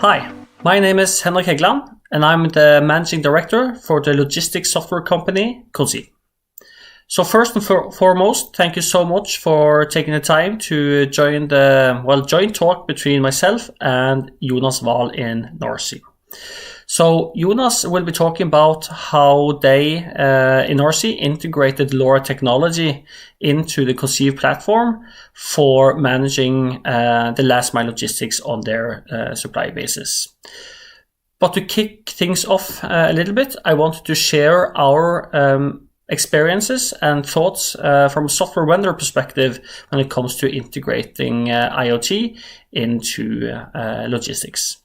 Hi, my name is Henrik Hegland, and I'm the Managing Director for the logistics software company Conceive. So first and foremost, thank you so much for taking the time to join the joint talk between myself and Jonas Wahl in North. So Jonas will be talking about how they in North integrated LoRa technology into the Conceive platform for managing the last mile logistics on their supply bases. But to kick things off a little bit, I wanted to share our experiences and thoughts from a software vendor perspective when it comes to integrating IoT into logistics.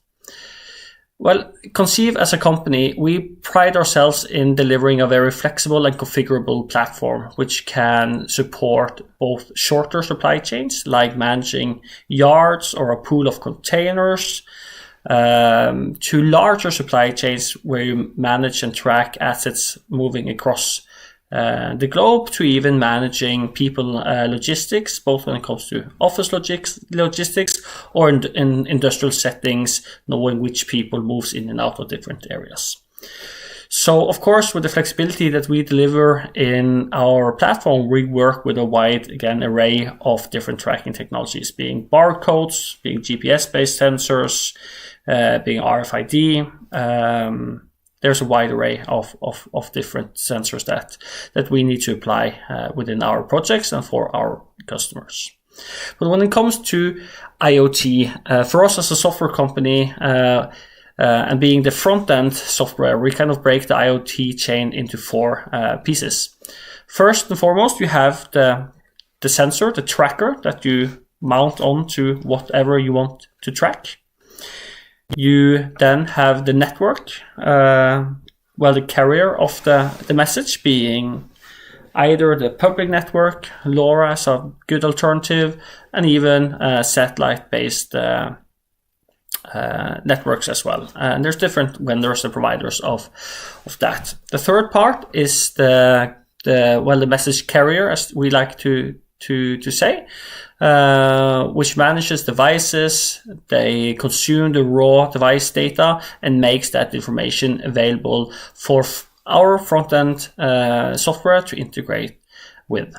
Well, Conceive as a company, we pride ourselves in delivering a very flexible and configurable platform which can support both shorter supply chains like managing yards or a pool of containers to larger supply chains where you manage and track assets moving across the globe, to even managing people logistics, both when it comes to office logistics or in industrial settings, knowing which people moves in and out of different areas. So, of course, with the flexibility that we deliver in our platform, we work with a wide, again, array of different tracking technologies, being barcodes, being GPS-based sensors, being RFID. There's a wide array of different sensors that we need to apply within our projects and for our customers. But when it comes to IoT, for us as a software company, and being the front-end software, we kind of break the IoT chain into four pieces. First and foremost, you have the sensor, the tracker that you mount onto whatever you want to track. You then have the network, the carrier of the message being either the public network, LoRa as a good alternative, and even satellite-based networks as well. And there's different vendors and providers of that. The third part is the message carrier, as we like to say, which manages devices. They consume the raw device data and makes that information available for our front-end software to integrate with.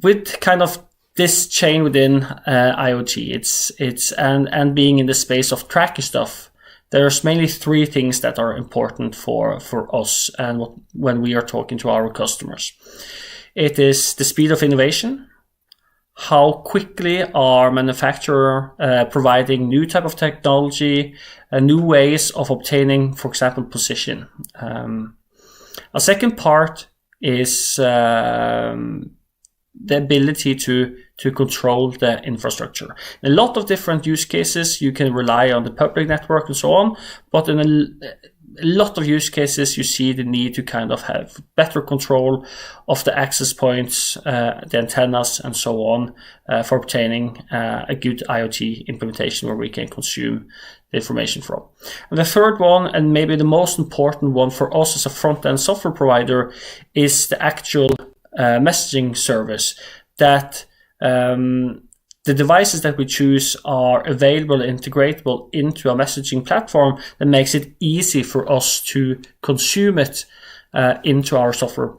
With kind of this chain within IoT, it's and being in the space of tracking stuff, there's mainly three things that are important for us and when we are talking to our customers. It is the speed of innovation, how quickly are manufacturer providing new type of technology, new ways of obtaining, for example, position. A second part is the ability to control the infrastructure. In a lot of different use cases, you can rely on the public network and so on, but in a lot of use cases, you see the need to kind of have better control of the access points, the antennas, and so on, for obtaining a good IoT implementation where we can consume the information from. And the third one, and maybe the most important one for us as a front-end software provider, is the actual messaging service that the devices that we choose are available and integratable into a messaging platform that makes it easy for us to consume it into our software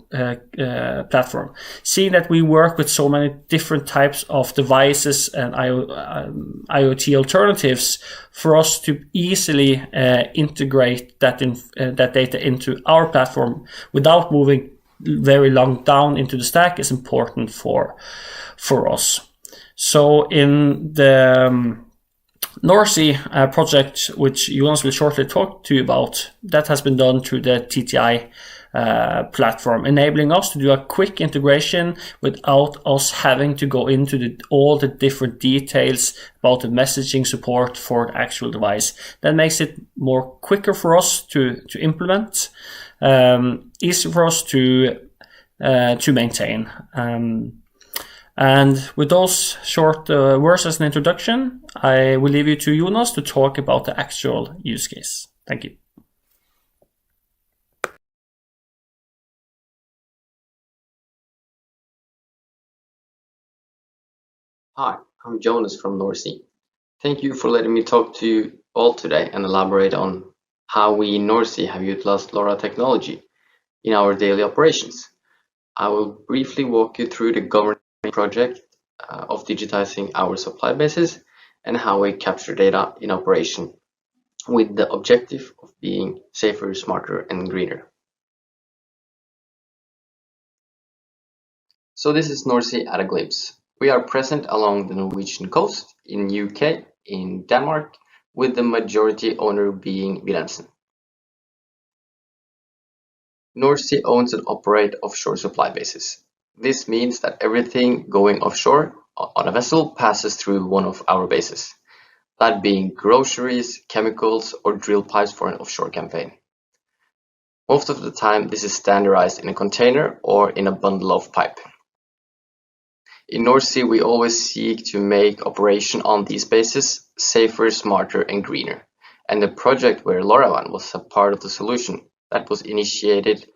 platform. Seeing that we work with so many different types of devices and IoT alternatives, for us to easily integrate that data into our platform without moving very long down into the stack is important for us. So in the North Sea project, which Jonas will shortly talk to you about, that has been done through the TTI platform, enabling us to do a quick integration without us having to go into all the different details about the messaging support for the actual device. That makes it more quicker for us to implement, easier for us to maintain. And with those short words as an introduction, I will leave you to Jonas to talk about the actual use case. Thank you. Hi, I'm Jonas from North Sea. Thank you for letting me talk to you all today and elaborate on how we in NorSea have utilized LoRa technology in our daily operations. I will briefly walk you through the government project of digitizing our supply bases and how we capture data in operation with the objective of being safer, smarter, and greener. So this is NorSea at a glimpse. We are present along the Norwegian coast, in UK, in Denmark, with the majority owner being Wilhelmsen. NorSea owns and operates offshore supply bases. This means that everything going offshore on a vessel passes through one of our bases, that being groceries, chemicals, or drill pipes for an offshore campaign. Most of the time this is standardized in a container or in a bundle of pipe. In NorSea we always seek to make operation on these bases safer, smarter, and greener, and the project where LoRaWAN was a part of the solution that was initiated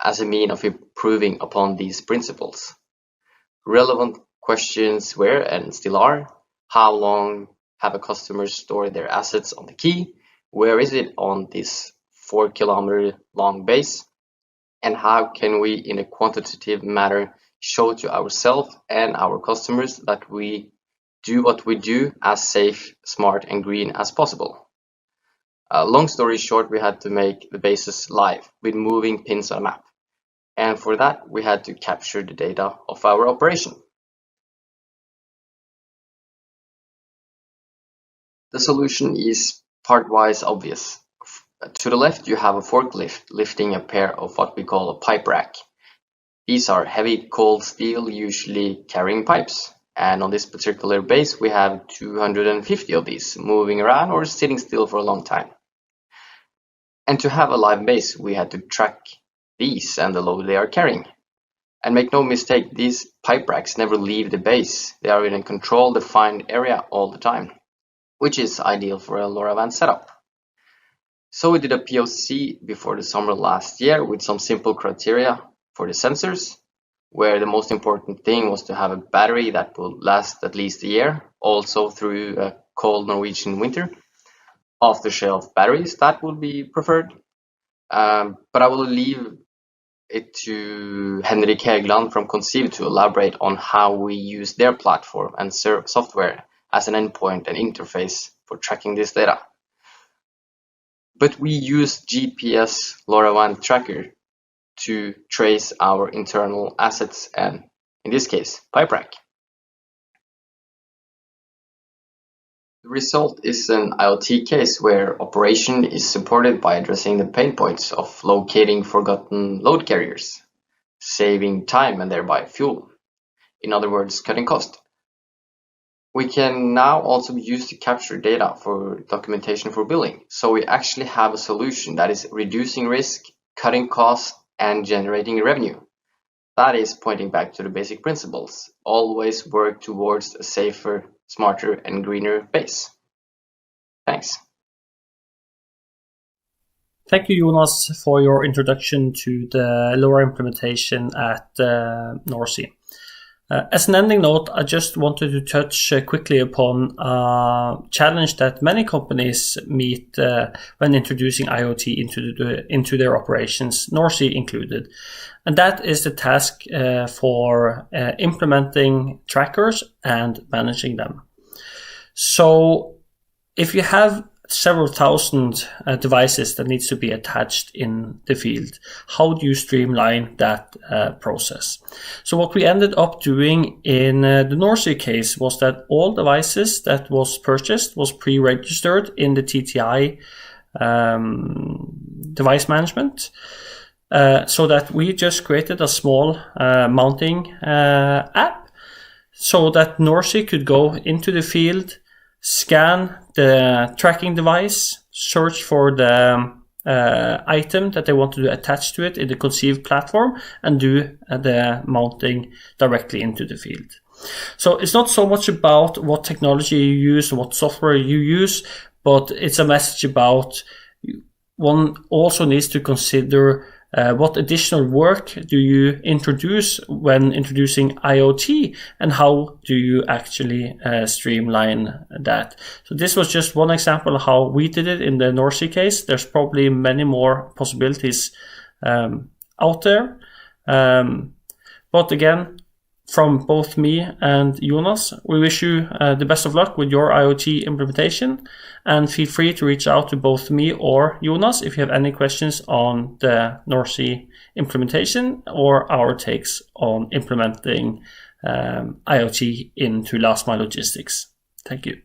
as a means of improving upon these principles. Relevant questions were and still are: how long have a customer stored their assets on the quay? Where is it on this 4-kilometer long base? And how can we, in a quantitative manner, show to ourselves and our customers that we do what we do as safe, smart, and green as possible? Long story short, we had to make the bases live with moving pins on a map. And for that, we had to capture the data of our operation. The solution is part-wise obvious. To the left, you have a forklift lifting a pair of what we call a pipe rack. These are heavy cold steel, usually carrying pipes. And on this particular base, we have 250 of these moving around or sitting still for a long time. And to have a live base, we had to track these and the load they are carrying. And make no mistake, these pipe racks never leave the base. They are in a controlled, defined area all the time, which is ideal for a LoRaWAN setup. So we did a POC before the summer last year with some simple criteria for the sensors, where the most important thing was to have a battery that will last at least a year, also through a cold Norwegian winter. Off-the-shelf batteries, that would be preferred. But I will leave it to Henrik Hegland from Conceive to elaborate on how we use their platform and software as an endpoint and interface for tracking this data. But we use GPS LoRaWAN tracker to trace our internal assets and, in this case, pipe rack. The result is an IoT case where operation is supported by addressing the pain points of locating forgotten load carriers, saving time and thereby fuel. In other words, cutting cost. We can now also use to capture data for documentation for billing. So we actually have a solution that is reducing risk, cutting costs, and generating revenue. That is pointing back to the basic principles. Always work towards a safer, smarter, and greener base. Thanks. Thank you, Jonas, for your introduction to the LoRa implementation at NorSea. As an ending note, I just wanted to touch quickly upon a challenge that many companies meet when introducing IoT into their operations, NorSea included. And that is the task for implementing trackers and managing them. So if you have several thousand devices that needs to be attached in the field, how do you streamline that process? So what we ended up doing in the NorSea case was that all devices that was purchased was pre-registered in the TTI device management, so that we just created a small mounting app so that NorSea could go into the field, scan the tracking device, search for the item that they want to attach to it in the Conceive platform, and do the mounting directly into the field. So it's not so much about what technology you use, what software you use, but it's a message about one also needs to consider What additional work do you introduce when introducing IoT, and how do you actually streamline that? So this was just one example of how we did it in the North Sea case. There's probably many more possibilities out there. But again, from both me and Jonas, we wish you the best of luck with your IoT implementation, and feel free to reach out to both me or Jonas if you have any questions on the North Sea implementation or our takes on implementing IoT into last mile logistics. Thank you.